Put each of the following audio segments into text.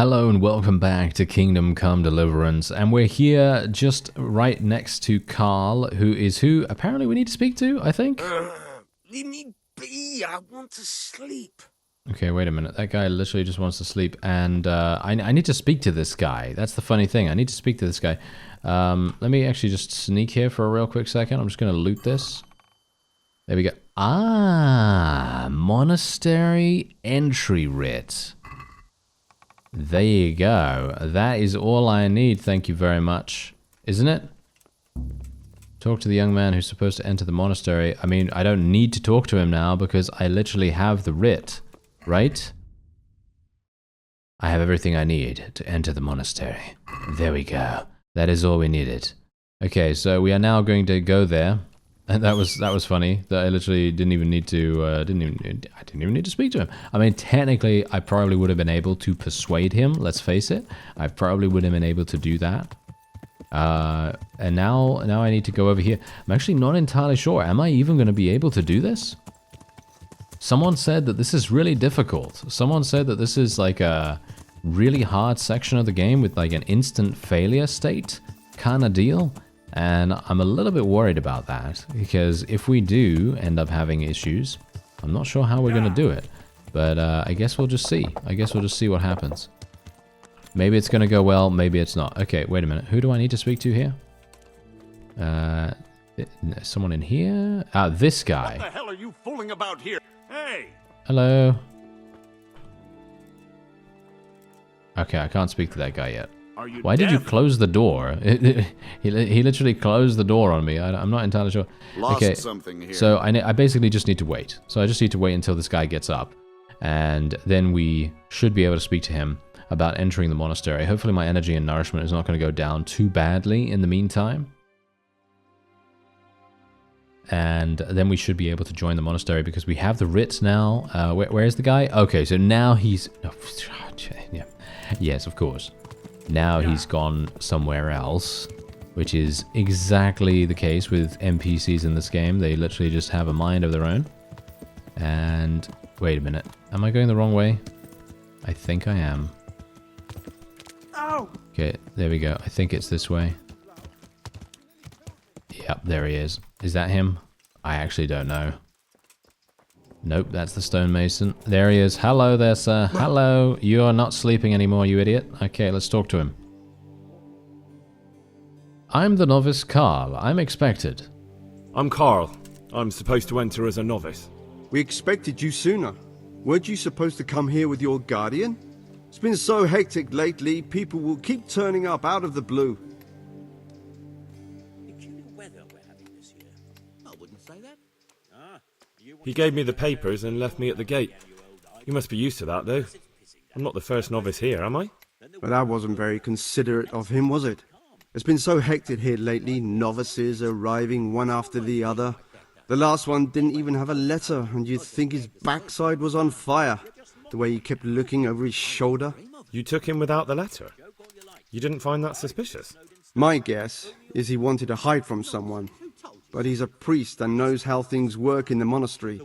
Hello and welcome back to Kingdom Come Deliverance, and we're here just right next to Carl, who apparently we need to speak to, I think? Leave me be, I want to sleep. Okay, wait a minute, that guy literally just wants to sleep, and I need to speak to this guy. That's the funny thing, I need to speak to this guy. Let me actually just sneak here for a real quick second. I'm just going to loot this. There we go. Ah, monastery entry writ. There you go. That is all I need, thank you very much. Isn't it? Talk to the young man who's supposed to enter the monastery. I mean, I don't need to talk to him now because I literally have the writ, right? I have everything I need to enter the monastery. There we go. That is all we needed. Okay, so we are now going to go there. And that was funny. That I literally didn't even need to. I didn't even need to speak to him. I mean, technically, I probably would have been able to persuade him. Let's face it. I probably would have been able to do that. And now I need to go over here. I'm actually not entirely sure. Am I even going to be able to do this? Someone said that this is really difficult. Someone said that this is like a really hard section of the game with like an instant failure state kind of deal. And I'm a little bit worried about that, because if we do end up having issues, I'm not sure how we're going to do it. But I guess we'll just see. I guess we'll just see what happens. Maybe it's going to go well, maybe it's not. Okay, wait a minute. Who do I need to speak to here? Someone in here? Ah, this guy. What the hell are you fooling about here? Hey! Hello? Okay, I can't speak to that guy yet. Why did you close the door? He literally closed the door on me. I'm not entirely sure. Okay, something here. so I basically just need to wait. So I just need to wait until this guy gets up. And then we should be able to speak to him about entering the monastery. Hopefully my energy and nourishment is not going to go down too badly in the meantime. And then we should be able to join the monastery because we have the writ now. Where's the guy? Okay, so now he's... Oh, yeah. Yes, of course. Now he's gone somewhere else, which is exactly the case with NPCs in this game. They literally just have a mind of their own. And wait a minute. Am I going the wrong way? I think I am. Okay, there we go. I think it's this way. Yep, there he is. Is that him? I actually don't know. Nope, that's the stonemason. There he is. Hello there, sir. Hello. You are not sleeping anymore, you idiot. Okay, let's talk to him. I'm the novice Carl. I'm expected. I'm Carl. I'm supposed to enter as a novice. We expected you sooner. Weren't you supposed to come here with your guardian? It's been so hectic lately, people will keep turning up out of the blue. He gave me the papers and left me at the gate. You must be used to that, though. I'm not the first novice here, am I? But that wasn't very considerate of him, was it? It's been so hectic here lately, novices arriving one after the other. The last one didn't even have a letter, and you'd think his backside was on fire, the way he kept looking over his shoulder. You took him without the letter? You didn't find that suspicious? My guess is he wanted to hide from someone. But he's a priest and knows how things work in the monastery.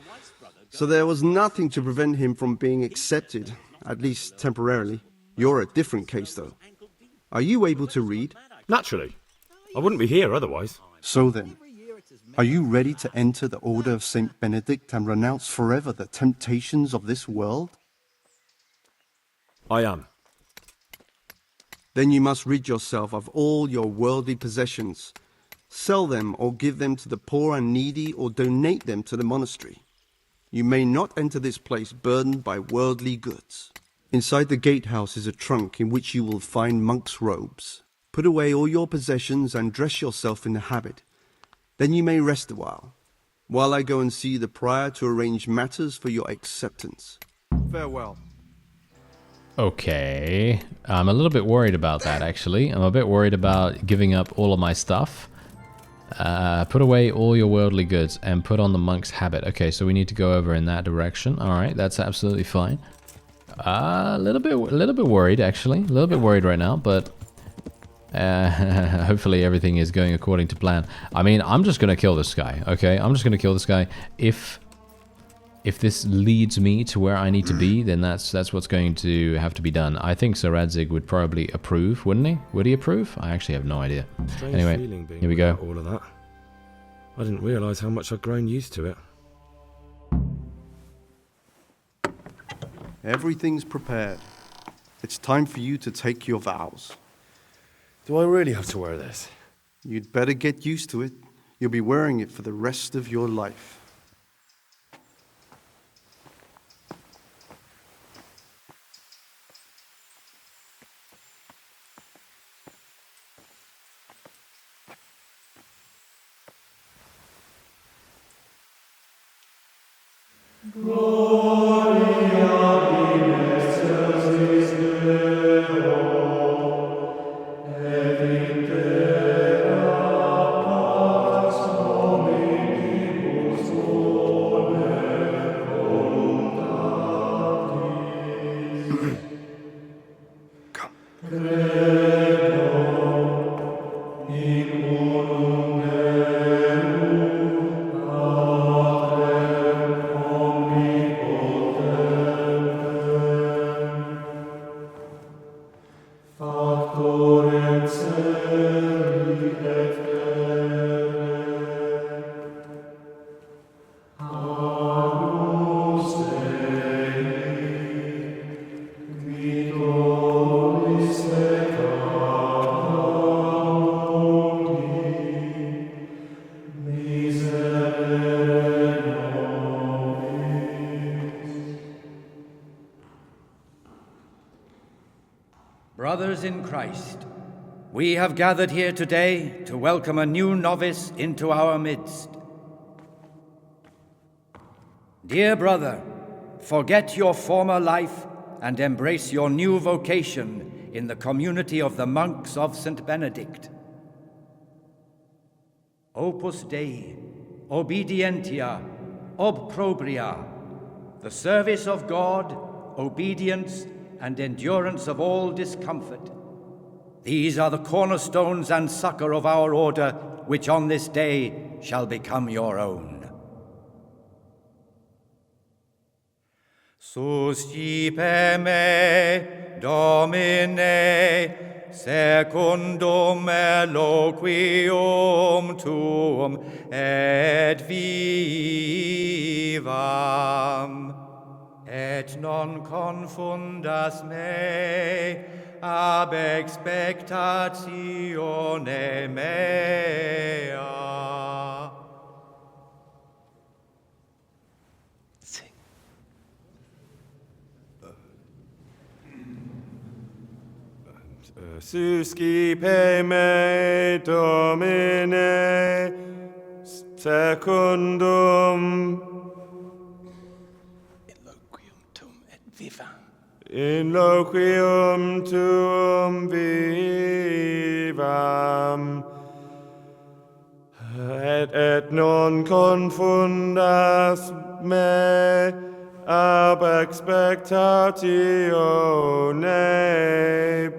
So there was nothing to prevent him from being accepted, at least temporarily. You're a different case, though. Are you able to read? Naturally. I wouldn't be here otherwise. So then, are you ready to enter the Order of Saint Benedict and renounce forever the temptations of this world? I am. Then you must rid yourself of all your worldly possessions. Sell them or give them to the poor and needy or donate them to the monastery. You may not enter this place burdened by worldly goods. Inside the gatehouse is a trunk in which you will find monk's robes. Put away all your possessions and dress yourself in the habit. Then you may rest a while I go and see the prior to arrange matters for your acceptance. Farewell. Okay. I'm a little bit worried about that, actually. I'm a bit worried about giving up all of my stuff. Put away all your worldly goods and put on the monk's habit. Okay, so we need to go over in that direction. All right, that's absolutely fine. A little bit worried, actually. A little bit worried right now, but hopefully everything is going according to plan. I mean, I'm just gonna kill this guy. Okay, I'm just gonna kill this guy. If if this leads me to where I need to be, then that's what's going to have to be done. I think Sir Radzig would probably approve, wouldn't he? Would he approve? I actually have no idea. Strange Anyway, feeling being here we go. without all of that. I didn't realise how much I'd grown used to it. Everything's prepared. It's time for you to take your vows. Do I really have to wear this? You'd better get used to it. You'll be wearing it for the rest of your life. Brothers in Christ, we have gathered here today to welcome a new novice into our midst. Dear brother, forget your former life and embrace your new vocation in the community of the monks of St. Benedict. Opus Dei, obedientia, obprobria, the service of God, obedience, and endurance of all discomfort. These are the cornerstones and succor of our order, which on this day shall become your own. Suscipe me, Domine, secundum eloquium tuum, et vivam. Et non confundas me ab expectatione mea. Sing. Suscipe me, Domine, secundum in loquium tuum vivam, et non confundas me ab expectatione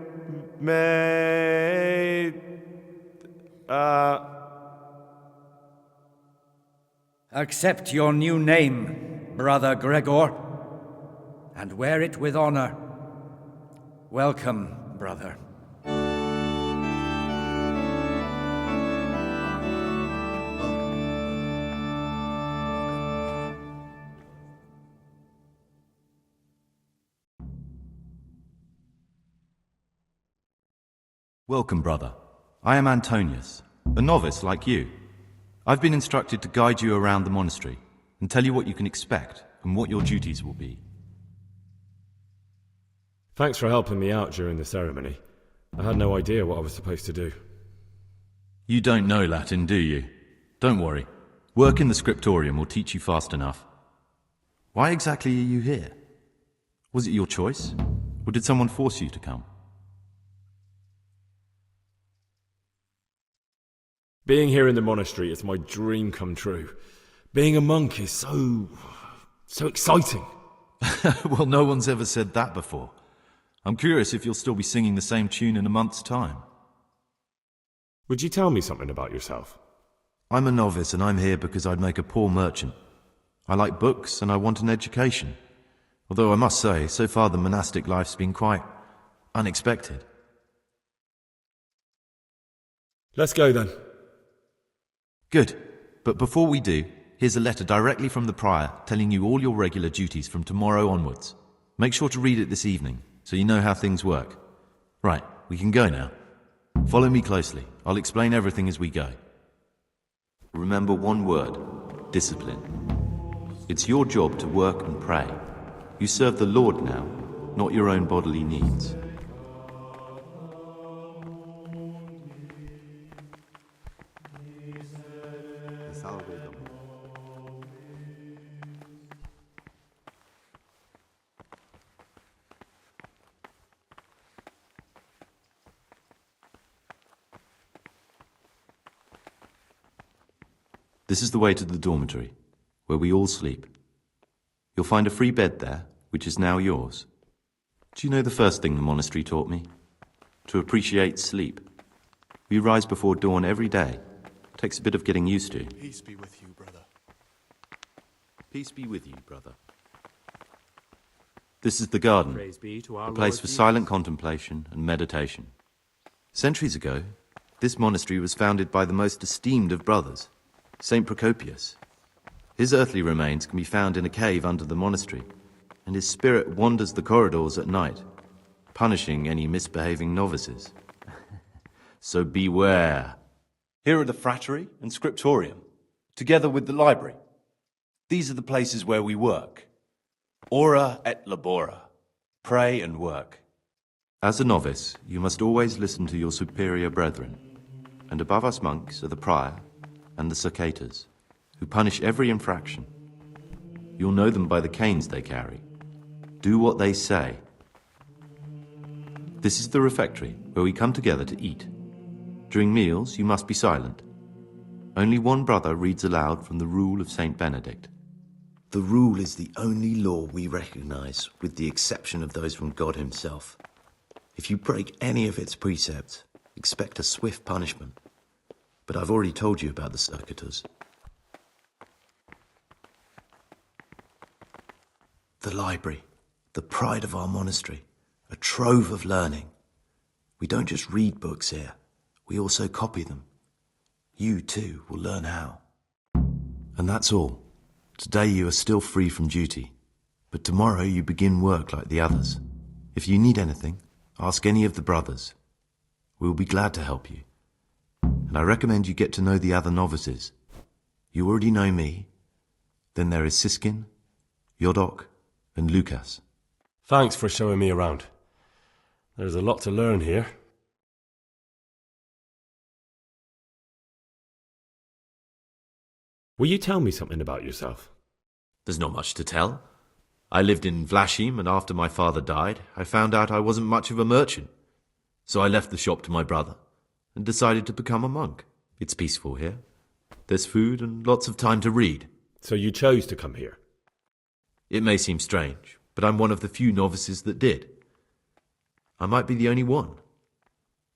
mea. Accept your new name, Brother Gregor, and wear it with honor. Welcome, brother. Welcome, brother. I am Antonius, a novice like you. I've been instructed to guide you around the monastery and tell you what you can expect and what your duties will be. Thanks for helping me out during the ceremony. I had no idea what I was supposed to do. You don't know Latin, do you? Don't worry. Work in the scriptorium will teach you fast enough. Why exactly are you here? Was it your choice? Or did someone force you to come? Being here in the monastery is my dream come true. Being a monk is so exciting. Well, no one's ever said that before. I'm curious if you'll still be singing the same tune in a month's time. Would you tell me something about yourself? I'm a novice and I'm here because I'd make a poor merchant. I like books and I want an education. Although I must say, so far the monastic life's been quite unexpected. Let's go then. Good. But before we do, here's a letter directly from the prior telling you all your regular duties from tomorrow onwards. Make sure to read it this evening, so you know how things work. Right, we can go now. Follow me closely. I'll explain everything as we go. Remember one word: discipline. It's your job to work and pray. You serve the Lord now, not your own bodily needs. This is the way to the dormitory, where we all sleep. You'll find a free bed there, which is now yours. Do you know the first thing the monastery taught me? To appreciate sleep. We rise before dawn every day. Takes a bit of getting used to. Peace be with you, brother. Peace be with you, brother. This is the garden, Praise be to our a place Lord for Jesus. silent contemplation and meditation. Centuries ago, this monastery was founded by the most esteemed of brothers, Saint Procopius. His earthly remains can be found in a cave under the monastery, and his spirit wanders the corridors at night, punishing any misbehaving novices. So beware. Here are the frattery and scriptorium, together with the library. These are the places where we work. Ora et labora. Pray and work. As a novice, you must always listen to your superior brethren, and above us monks are the prior and the circators, who punish every infraction. You'll know them by the canes they carry. Do what they say. This is the refectory, where we come together to eat. During meals, you must be silent. Only one brother reads aloud from the Rule of Saint Benedict. The rule is the only law we recognize, with the exception of those from God himself. If you break any of its precepts, expect a swift punishment. But I've already told you about the circuitous. The library, the pride of our monastery, a trove of learning. We don't just read books here, we also copy them. You too will learn how. And that's all. Today you are still free from duty, but tomorrow you begin work like the others. If you need anything, ask any of the brothers. We will be glad to help you. And I recommend you get to know the other novices. You already know me. Then there is Siskin, Yodok, and Lucas. Thanks for showing me around. There's a lot to learn here. Will you tell me something about yourself? There's not much to tell. I lived in Vlashim, and after my father died, I found out I wasn't much of a merchant. So I left the shop to my brother and decided to become a monk. It's peaceful here. There's food and lots of time to read. So you chose to come here? It may seem strange, but I'm one of the few novices that did. I might be the only one.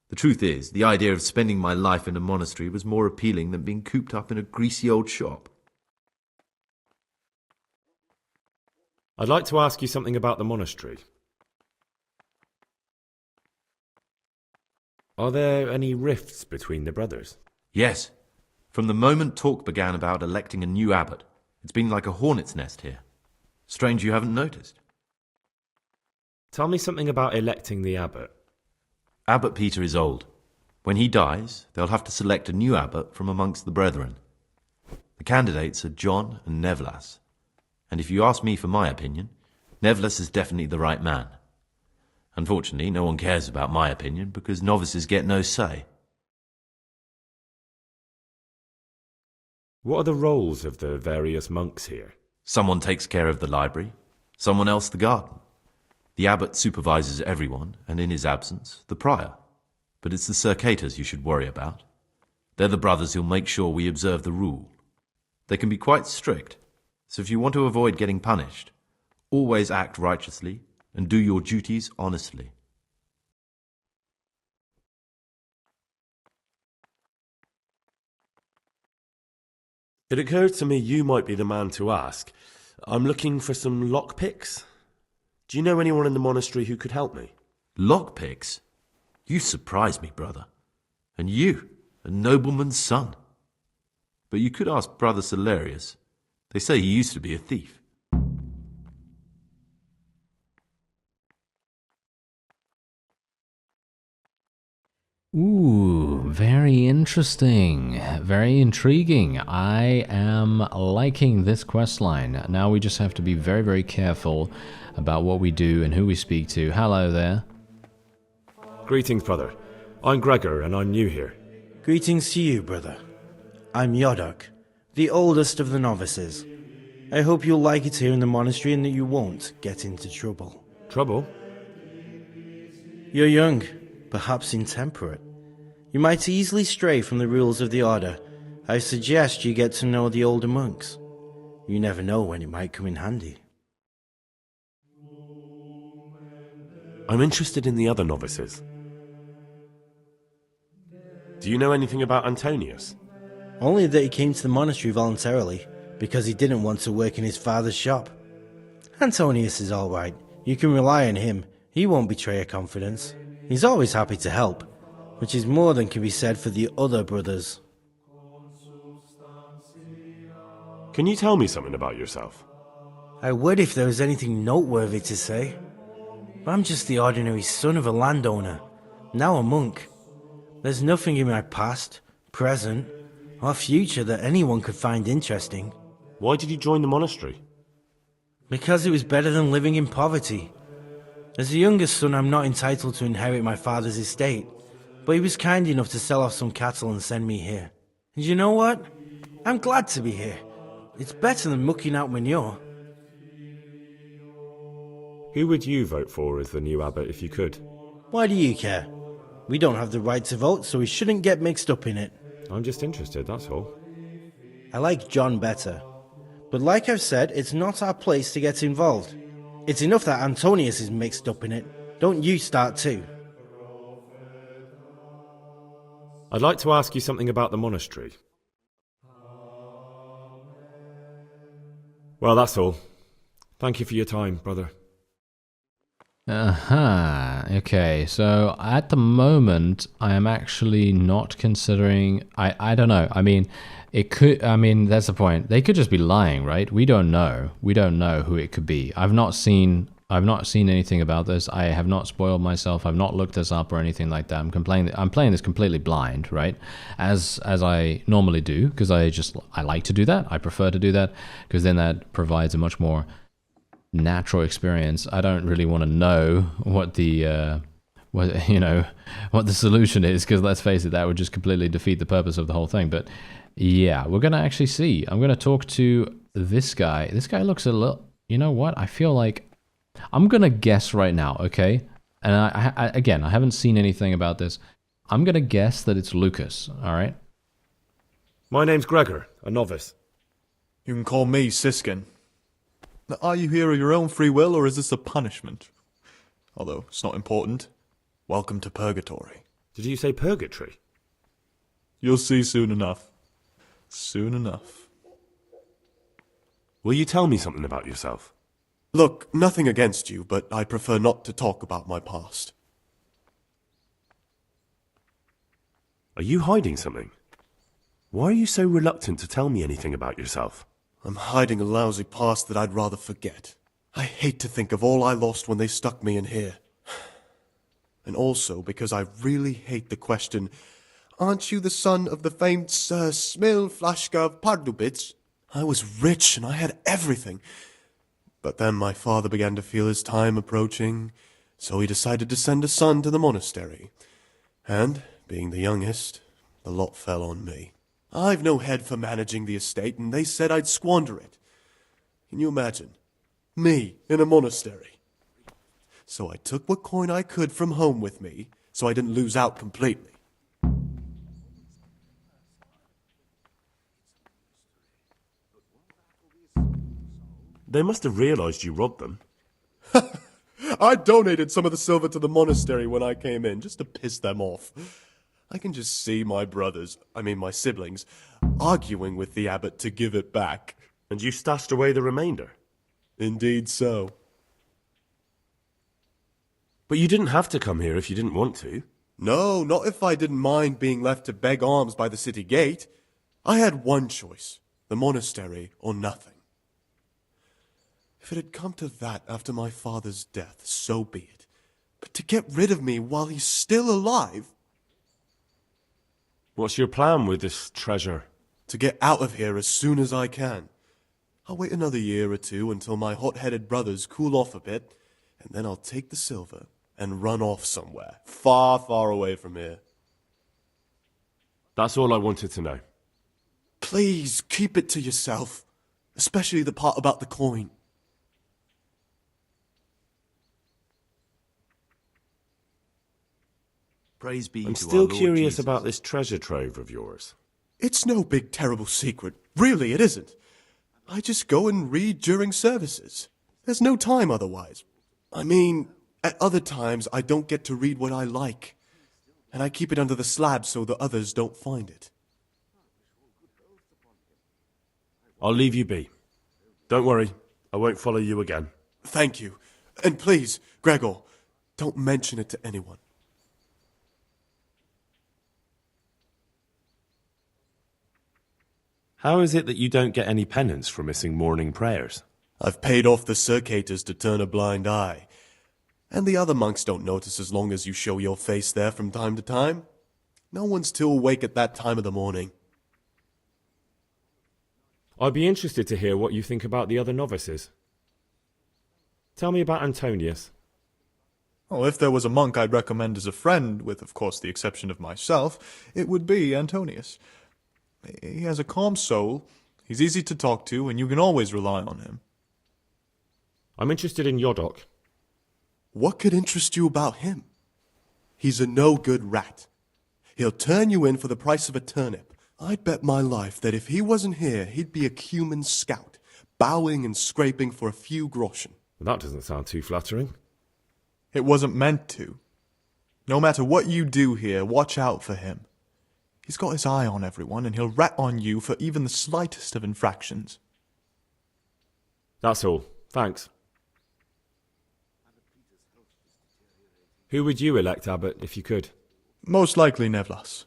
The truth is, the idea of spending my life in a monastery was more appealing than being cooped up in a greasy old shop. I'd like to ask you something about the monastery. Are there any rifts between the brothers? Yes. From the moment talk began about electing a new abbot, it's been like a hornet's nest here. Strange you haven't noticed. Tell me something about electing the abbot. Abbot Peter is old. When he dies, they'll have to select a new abbot from amongst the brethren. The candidates are John and Nevlas. And if you ask me for my opinion, Nevlas is definitely the right man. Unfortunately, no one cares about my opinion because novices get no say. What are the roles of the various monks here? Someone takes care of the library, someone else the garden. The abbot supervises everyone, and in his absence, the prior. But it's the circators you should worry about. They're the brothers who'll make sure we observe the rule. They can be quite strict, so if you want to avoid getting punished, always act righteously and do your duties honestly. It occurred to me you might be the man to ask. I'm looking for some lockpicks. Do you know anyone in the monastery who could help me? Lockpicks? You surprise me, brother. And you, a nobleman's son. But you could ask Brother Salarius. They say he used to be a thief. Ooh, very interesting. Very intriguing. I am liking this questline. Now we just have to be very, very careful about what we do and who we speak to. Hello there. Greetings, brother. I'm Gregor, and I'm new here. Greetings to you, brother. I'm Yodok, the oldest of the novices. I hope you'll like it here in the monastery and that you won't get into trouble. Trouble? You're young, perhaps intemperate. You might easily stray from the rules of the order. I suggest you get to know the older monks. You never know when it might come in handy. I'm interested in the other novices. Do you know anything about Antonius? Only that he came to the monastery voluntarily, because he didn't want to work in his father's shop. Antonius is all right. You can rely on him. He won't betray your confidence. He's always happy to help, which is more than can be said for the other brothers. Can you tell me something about yourself? I would if there was anything noteworthy to say. But I'm just the ordinary son of a landowner, now a monk. There's nothing in my past, present, or future that anyone could find interesting. Why did you join the monastery? Because it was better than living in poverty. As the youngest son, I'm not entitled to inherit my father's estate, but he was kind enough to sell off some cattle and send me here. And you know what? I'm glad to be here. It's better than mucking out manure. Who would you vote for as the new abbot if you could? Why do you care? We don't have the right to vote, so we shouldn't get mixed up in it. I'm just interested, that's all. I like John better. But like I've said, it's not our place to get involved. It's enough that Antonius is mixed up in it. Don't you start too. I'd like to ask you something about the monastery. Well, that's all. Thank you for your time, brother. Okay, so at the moment, I am actually not considering... I don't know. I mean, it could... I mean, that's the point. They could just be lying, right? We don't know. We don't know who it could be. I've not seen anything about this. I have not spoiled myself. I've not looked this up or anything like that. I'm playing this completely blind, right? As I normally do, because I like to do that. I prefer to do that, because then that provides a much more natural experience. I don't really want to know what the what the solution is, because let's face it, that would just completely defeat the purpose of the whole thing. But yeah, we're gonna actually see. I'm gonna talk to this guy. This guy looks a little... You know what? I feel like I'm gonna guess right now, okay? And I again, I haven't seen anything about this. I'm gonna guess that it's Lucas. All right. My name's Gregor, a novice. You can call me Siskin. Are you here of your own free will, or is this a punishment? Although it's not important. Welcome to Purgatory. Did you say purgatory? You'll see soon enough. Soon enough. Will you tell me something about yourself? Look, nothing against you, but I prefer not to talk about my past. Are you hiding something? Why are you so reluctant to tell me anything about yourself? I'm hiding a lousy past that I'd rather forget. I hate to think of all I lost when they stuck me in here. And also because I really hate the question, aren't you the son of the famed Sir Smil Flashka of Pardubitz? I was rich and I had everything. But then my father began to feel his time approaching, so he decided to send a son to the monastery. And, being the youngest, the lot fell on me. I've no head for managing the estate, and they said I'd squander it. Can you imagine? Me, in a monastery. So I took what coin I could from home with me, so I didn't lose out completely. They must have realised you robbed them. I donated some of the silver to the monastery when I came in, just to piss them off. I can just see my my siblings, arguing with the abbot to give it back. And you stashed away the remainder? Indeed so. But you didn't have to come here if you didn't want to. No, not if I didn't mind being left to beg alms by the city gate. I had one choice, the monastery or nothing. If it had come to that after my father's death, so be it. But to get rid of me while he's still alive... What's your plan with this treasure? To get out of here as soon as I can. I'll wait another year or two until my hot-headed brothers cool off a bit, and then I'll take the silver and run off somewhere, far, far away from here. That's all I wanted to know. Please, keep it to yourself, especially the part about the coin. Praise be I'm to still our Lord curious Jesus. about this treasure trove of yours. It's no big, terrible secret. Really, it isn't. I just go and read during services. There's no time otherwise. I mean, at other times, I don't get to read what I like. And I keep it under the slab so the others don't find it. I'll leave you be. Don't worry, I won't follow you again. Thank you. And please, Gregor, don't mention it to anyone. How is it that you don't get any penance for missing morning prayers? I've paid off the circators to turn a blind eye. And the other monks don't notice as long as you show your face there from time to time. No one's too awake at that time of the morning. I'd be interested to hear what you think about the other novices. Tell me about Antonius. Oh, if there was a monk I'd recommend as a friend, with of course the exception of myself, it would be Antonius. He has a calm soul, he's easy to talk to, and you can always rely on him. I'm interested in Yodok. What could interest you about him? He's a no-good rat. He'll turn you in for the price of a turnip. I'd bet my life that if he wasn't here, he'd be a cumin scout, bowing and scraping for a few groschen. That doesn't sound too flattering. It wasn't meant to. No matter what you do here, watch out for him. He's got his eye on everyone, and he'll rat on you for even the slightest of infractions. That's all. Thanks. Who would you elect, Abbot, if you could? Most likely Nevlas.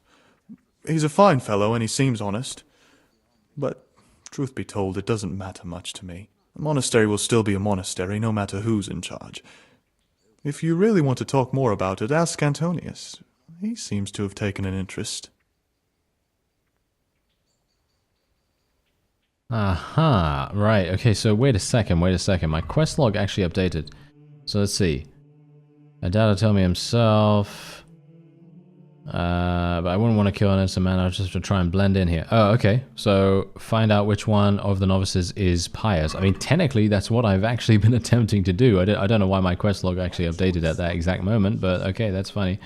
He's a fine fellow, and he seems honest. But, truth be told, it doesn't matter much to me. A monastery will still be a monastery, no matter who's in charge. If you really want to talk more about it, ask Antonius. He seems to have taken an interest. Aha, right, okay, so wait a second, my quest log actually updated. So let's see. Adada told me himself, but I wouldn't want to kill an innocent man, I was just to try and blend in here. Oh, okay, so find out which one of the novices is pious. I mean, technically, that's what I've actually been attempting to do. I don't know why my quest log actually updated at that exact moment, but okay, that's funny.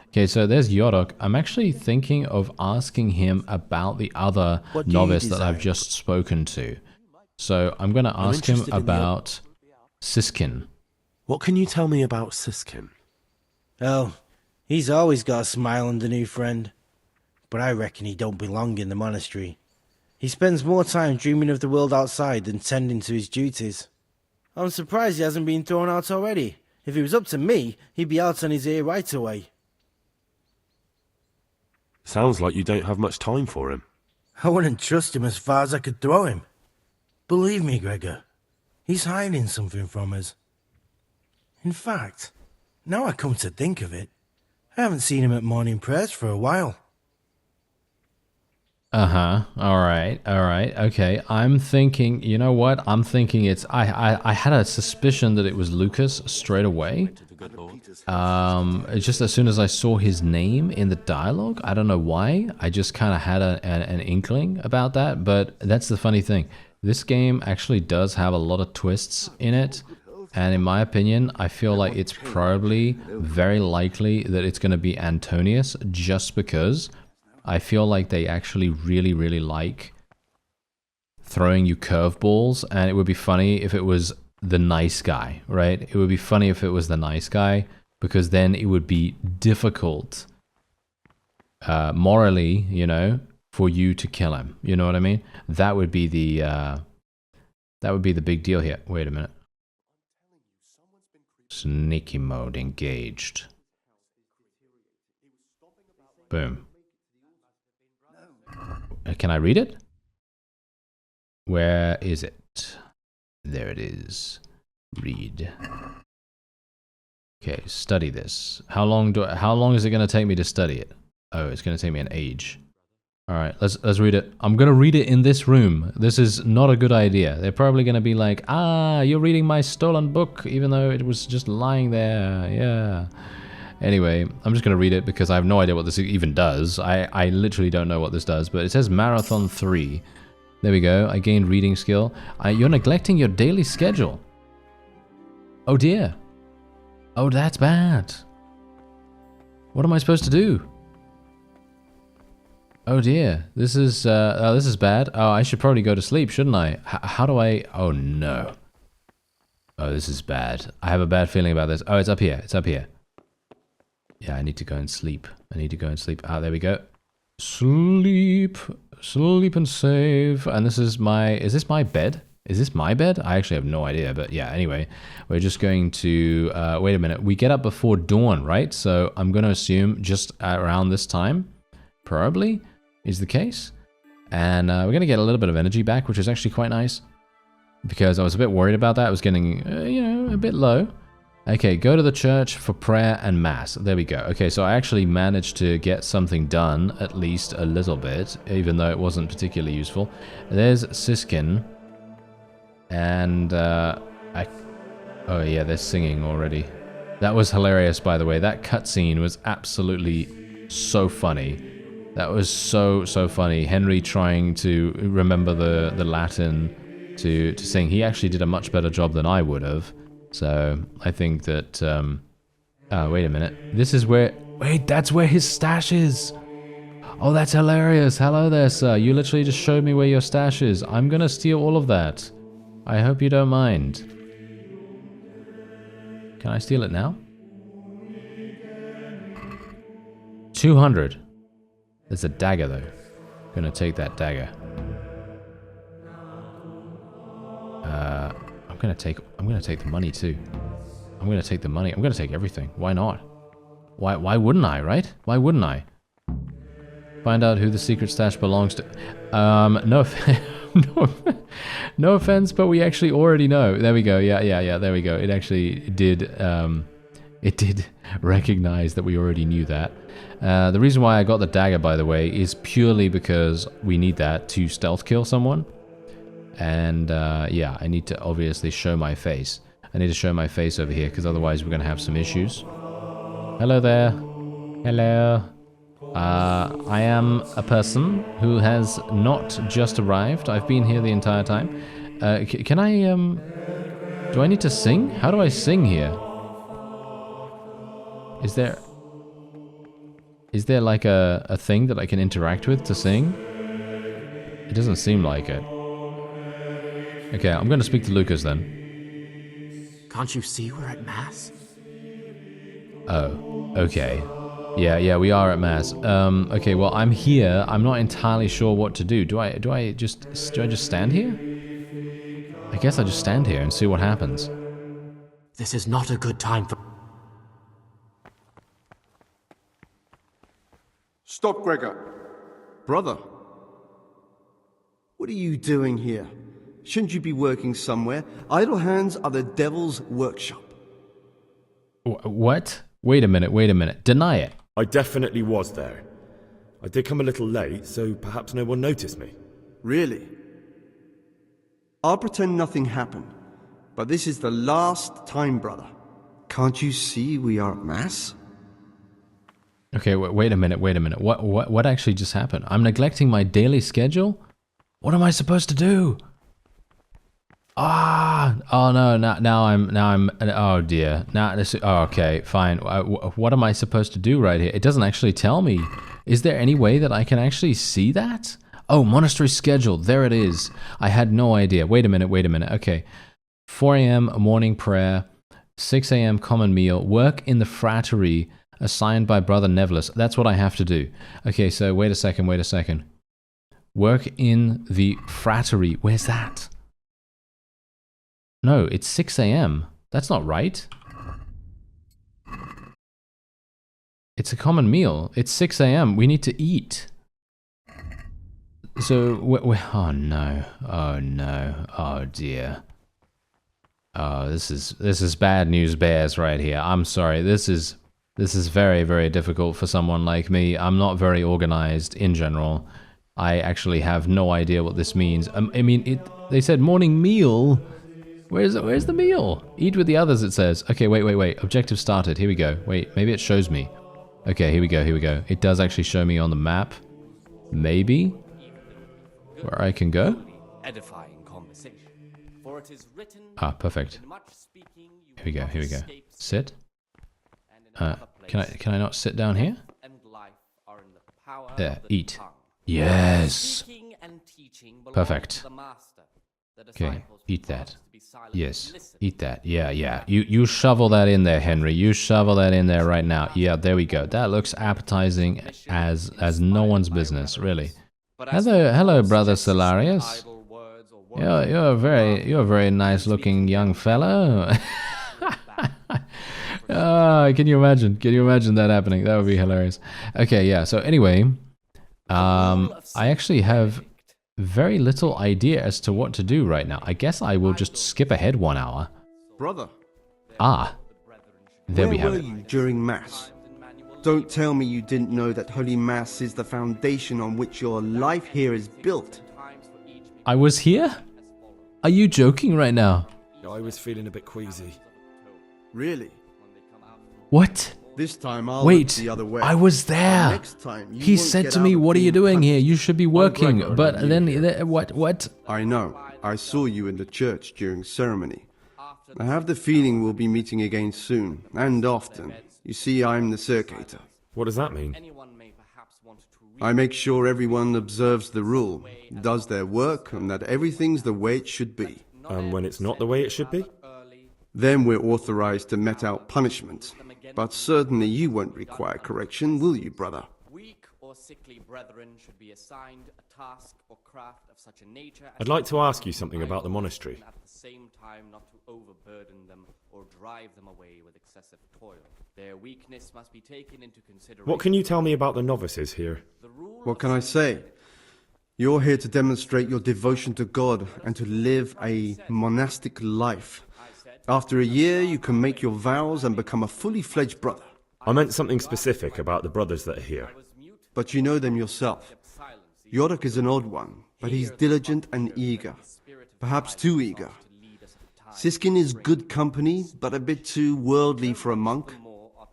Okay, so there's Yodok. I'm actually thinking of asking him about the other novice that I've just spoken to. So I'm going to ask him about Siskin. What can you tell me about Siskin? Oh, he's always got a smile on the new friend. But I reckon he don't belong in the monastery. He spends more time dreaming of the world outside than tending to his duties. I'm surprised he hasn't been thrown out already. If it was up to me, he'd be out on his ear right away. Sounds like you don't have much time for him. I wouldn't trust him as far as I could throw him. Believe me, Gregor, he's hiding something from us. In fact, now I come to think of it, I haven't seen him at morning prayers for a while. Uh-huh, alright, okay. I'm thinking, you know what? I'm thinking it's, I had a suspicion that it was Lucas straight away. It's just as soon as I saw his name in the dialogue, I don't know why, I just kind of had an inkling about that, but that's the funny thing. This game actually does have a lot of twists in it, and in my opinion, I feel like it's probably very likely that it's going to be Antonius, just because I feel like they actually really, really like throwing you curveballs, and it would be funny if it was the nice guy, right? It would be funny if it was the nice guy, because then it would be difficult morally, you know, for you to kill him. You know what I mean? That would be the big deal here. Wait a minute. Sneaky mode engaged. Boom. Can I read it? Where is it? There it is. Read. Okay, study this. How long is it going to take me to study it? Oh, it's going to take me an age. All right, let's read it. I'm going to read it in this room. This is not a good idea. They're probably going to be like, "Ah, you're reading my stolen book even though it was just lying there." Yeah. Anyway, I'm just going to read it because I have no idea what this even does. I literally don't know what this does, but it says Marathon 3. There we go. I gained reading skill. You're neglecting your daily schedule. Oh dear. Oh, that's bad. What am I supposed to do? Oh dear. This is bad. Oh, I should probably go to sleep, shouldn't I? How do I... Oh no. Oh, this is bad. I have a bad feeling about this. Oh, it's up here. It's up here. Yeah, I need to go and sleep. I need to go and sleep. Ah, there we go. Sleep. Sleep and save. And this is my... Is this my bed? Is this my bed? I actually have no idea, but yeah, anyway. We're just going to... wait a minute. We get up before dawn, right? So I'm going to assume just around this time, probably, is the case. And we're going to get a little bit of energy back, which is actually quite nice. Because I was a bit worried about that. I was getting, you know, a bit low. Okay, go to the church for prayer and mass. There we go. Okay, so I actually managed to get something done, at least a little bit, even though it wasn't particularly useful. There's Siskin. And, oh yeah, they're singing already. That was hilarious, by the way. That cutscene was absolutely so funny. That was so funny. Henry trying to remember the Latin to sing. He actually did a much better job than I would have. So I think that, oh, wait a minute. This is where, wait, that's where his stash is. Oh, that's hilarious. Hello there, sir. You literally just showed me where your stash is. I'm gonna steal all of that. I hope you don't mind. Can I steal it now? 200. There's a dagger though. Gonna take that dagger. I'm gonna take the money too. I'm gonna take the money. I'm gonna take everything. Why not? Why wouldn't I, right? Why wouldn't I? Find out who the secret stash belongs to. No, no offense, but we actually already know. There we go. Yeah. There we go. It actually did. It did recognize that we already knew that. The reason why I got the dagger, by the way, is purely because we need that to stealth kill someone. And yeah, I need to obviously show my face. I need to show my face over here because otherwise we're going to have some issues. Hello there. Hello. I am a person who has not just arrived. I've been here the entire time. Can I, do I need to sing? How do I sing here? Is there like a thing that I can interact with to sing? It doesn't seem like it. Okay, I'm going to speak to Lucas then. Can't you see we're at mass? Oh, okay. Yeah, we are at mass. Okay, well, I'm here. I'm not entirely sure what to do. Do I just stand here? I guess I just stand here and see what happens. This is not a good time for... Stop, Gregor. Brother. What are you doing here? Shouldn't you be working somewhere? Idle hands are the devil's workshop. What? Wait a minute. Deny it. I definitely was there. I did come a little late, so perhaps no one noticed me. Really? I'll pretend nothing happened. But this is the last time, brother. Can't you see we are at mass? Okay, wait a minute. What actually just happened? I'm neglecting my daily schedule? What am I supposed to do? Oh no, now I'm, oh dear. Now this, oh, okay, fine. What am I supposed to do right here? It doesn't actually tell me. Is there any way that I can actually see that? Oh, monastery schedule, there it is. I had no idea. Wait a minute. Okay. 4 a.m. morning prayer, 6 a.m. common meal, work in the frattery, assigned by Brother Nevillus. That's what I have to do. Okay, so wait a second. Work in the frattery. Where's that? No, it's 6 a.m. That's not right. It's a common meal. It's 6 a.m. We need to eat. So, oh no. Oh no. Oh dear. Oh, this is bad news bears right here. I'm sorry. This is very, very difficult for someone like me. I'm not very organized in general. I actually have no idea what this means. I mean, they said morning meal. Where's the meal? Eat with the others, it says. Okay, wait. Objective started. Here we go. Wait, maybe it shows me. Okay, here we go. It does actually show me on the map. Maybe where I can go. Ah, perfect. Here we go. Sit. Can I not sit down here? There, eat. Yes. Perfect. Okay, eat that. Yes, eat that. Yeah. You shovel that in there, Henry. You shovel that in there right now. Yeah, there we go. That looks appetizing as no one's business, really. Hello, Brother Solarius. You're a very nice looking young fellow. Can you imagine? Can you imagine that happening? That would be hilarious. Okay, yeah. So anyway, I actually have very little idea as to what to do right now. I guess I will just skip ahead 1 hour. Brother. Ah. There we have it. Where were you during Mass? Don't tell me you didn't know that Holy Mass is the foundation on which your life here is built. I was here? Are you joking right now? I was feeling a bit queasy. Really? What? This time I'll Wait, look the other way. I was there. Next time He said to me, "What are you doing here? You should be working." But then, what? I know. I saw you in the church during ceremony. I have the feeling we'll be meeting again soon, and often. You see, I'm the circator. What does that mean? I make sure everyone observes the rule, does their work, and that everything's the way it should be. And when it's not the way it should be? Then we're authorized to mete out punishment. But certainly you won't require correction, will you, brother? Weak or sickly brethren should be assigned a task or craft of such a nature. I'd like to ask you something about the monastery. At the same time, not to overburden them or drive them away with excessive toil. Their weakness must be taken into consideration. What can you tell me about the novices here? What can I say? You're here to demonstrate your devotion to God and to live a monastic life. After a year, you can make your vows and become a fully fledged brother. I meant something specific about the brothers that are here. But you know them yourself. Yorick is an odd one, but he's diligent and eager. Perhaps too eager. Siskin is good company, but a bit too worldly for a monk.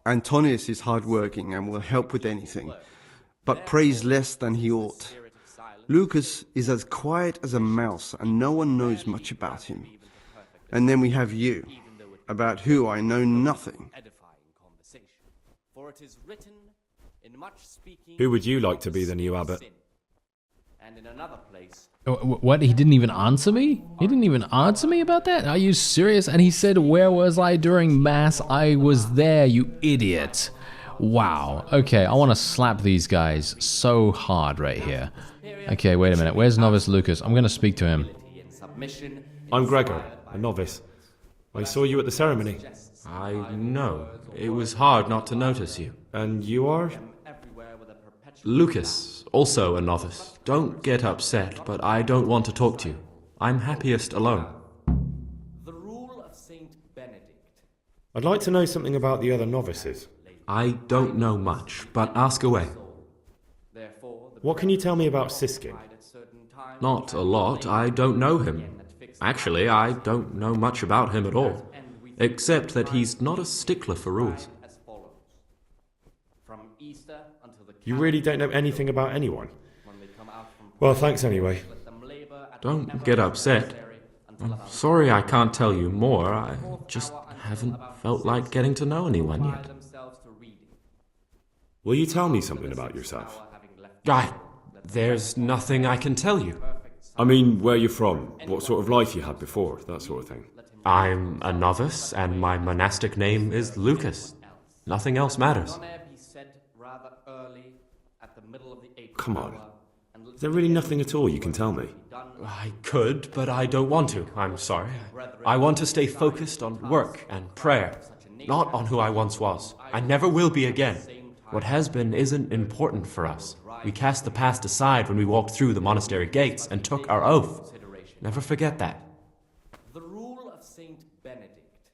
Antonius is hardworking and will help with anything, but prays less than he ought. Lucas is as quiet as a mouse, and no one knows much about him. And then we have you, about who I know nothing. Who would you like to be the new abbot? What? He didn't even answer me? He didn't even answer me about that? Are you serious? And he said, "Where was I during Mass? I was there, you idiot." Wow. Okay, I want to slap these guys so hard right here. Okay, wait a minute. Where's Novice Lucas? I'm going to speak to him. I'm Gregor, a novice. I saw you at the ceremony. I know. It was hard not to notice you. And you are? Lucas, also a novice. Don't get upset, but I don't want to talk to you. I'm happiest alone. The rule of Saint Benedict. I'd like to know something about the other novices. I don't know much, but ask away. What can you tell me about Siskin? Not a lot. I don't know him. Actually, I don't know much about him at all, except that he's not a stickler for rules. You really don't know anything about anyone? Well, thanks anyway. Don't get upset. I'm sorry I can't tell you more. I just haven't felt like getting to know anyone yet. Will you tell me something about yourself? There's nothing I can tell you. I mean, where you're from, what sort of life you had before, that sort of thing. I'm a novice, and my monastic name is Lucas. Nothing else matters. rather early, at the middle of the 8th Come on. hour, and Is there really nothing at all you can tell me? I could, but I don't want to. I'm sorry. I want to stay focused on work and prayer, not on who I once was. I never will be again. What has been isn't important for us. We cast the past aside when we walked through the monastery gates and took our oath. Never forget that. The rule of Saint Benedict.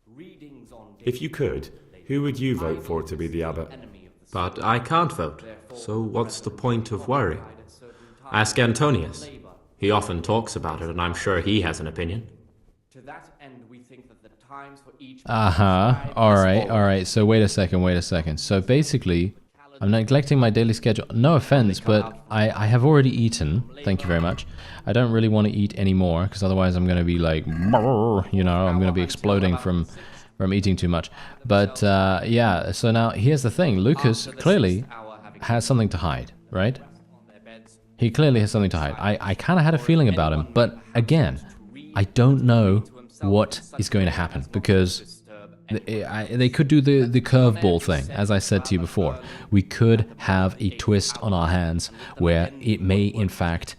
Readings on If you could, who would you vote for to be the abbot? But I can't vote, so what's the point of worry? Ask Antonius. He often talks about it, and I'm sure he has an opinion. To that end, we think that the times for each Alright. So wait a second. So basically, I'm neglecting my daily schedule. No offense, but I have already eaten. Thank you very much. I don't really want to eat anymore, because otherwise I'm going to be like, you know, I'm going to be exploding from eating too much. But yeah, so now here's the thing. Lucas clearly has something to hide, right? He clearly has something to hide. I kind of had a feeling about him, but again, I don't know what is going to happen, because they could do the curveball thing, as I said to you before. We could have a twist on our hands where it may, in fact,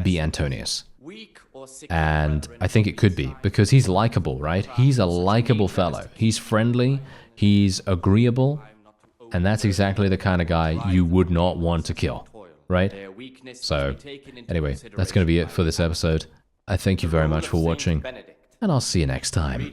be Antonius. And I think it could be, because he's likable, right? He's a likable fellow. He's friendly, he's agreeable, and that's exactly the kind of guy you would not want to kill, right? So, anyway, that's going to be it for this episode. I thank you very much for watching, and I'll see you next time.